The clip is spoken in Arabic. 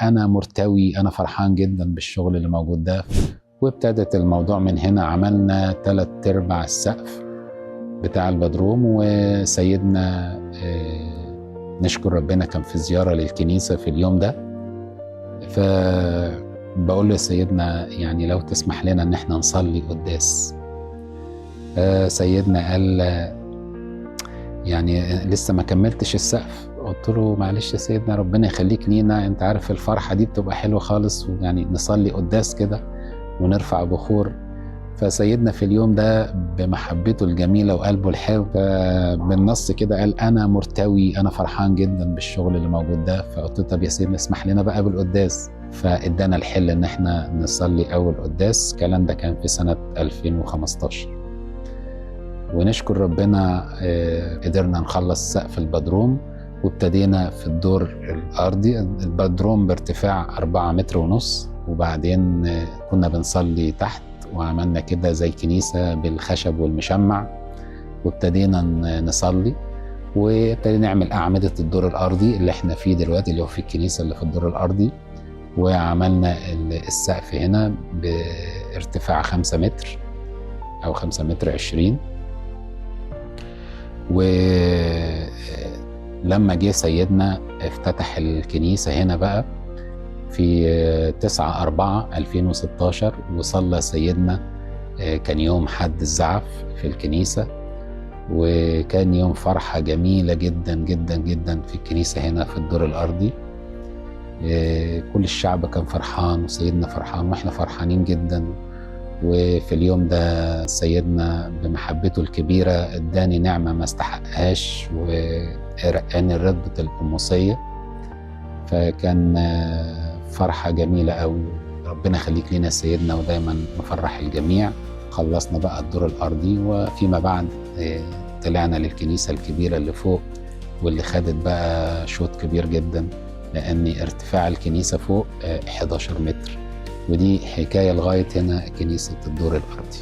أنا مرتوي، أنا فرحان جدا بالشغل اللي موجود ده. وابتدت الموضوع من هنا. عملنا 3/4 السقف بتاع البدروم، وسيدنا نشكر ربنا كان في زيارة للكنيسة في اليوم ده، فبقول له سيدنا يعني لو تسمح لنا ان احنا نصلي قداس. سيدنا قال يعني لسه ما كملتش السقف. قلت له معلش يا سيدنا ربنا يخليك لينا، انت عارف الفرحة دي بتبقى حلوة خالص، ويعني نصلي قداس كده ونرفع بخور. فسيدنا في اليوم ده بمحبته الجميلة وقلبه الحلو بالنص كده قال أنا مرتوي، أنا فرحان جدا بالشغل اللي موجود ده. فقلت له طب يا سيدنا اسمح لنا بقى بالقداس. فادانا الحل ان احنا نصلي اول قداس. الكلام ده كان في سنة 2015، ونشكر ربنا قدرنا نخلص سقف البدروم، وابتدينا في الدور الأرضي. البدروم بارتفاع 4.5 متر، وبعدين كنا بنصلي تحت وعملنا كده زي كنيسة بالخشب والمشمع، وابتدينا نصلي، وابتدينا نعمل أعمدة الدور الأرضي اللي احنا فيه دلوقتي، اللي هو في الكنيسة اللي في الدور الأرضي. وعملنا السقف هنا بارتفاع 5 متر أو 5.20 متر. ولما جه سيدنا افتتح الكنيسة هنا بقى في 9/4/2016، وصلى سيدنا. كان يوم حد الزعف في الكنيسة، وكان يوم فرحة جميلة جدا جدا جدا في الكنيسة هنا في الدور الأرضي. كل الشعب كان فرحان، وسيدنا فرحان، واحنا فرحانين جدا. وفي اليوم ده سيدنا بمحبته الكبيرة اداني نعمة ما استحقهاش، ورقاني رتبة القمصية. فكان فرحة جميلة قوي. ربنا يخليك لنا سيدنا، ودايما نفرح الجميع. خلصنا بقى الدور الأرضي، وفيما بعد طلعنا للكنيسة الكبيرة اللي فوق، واللي خدت بقى شوط كبير جدا، لأن ارتفاع الكنيسة فوق 11 متر. ودي حكاية لغاية هنا كنيسة الدور الأرضي.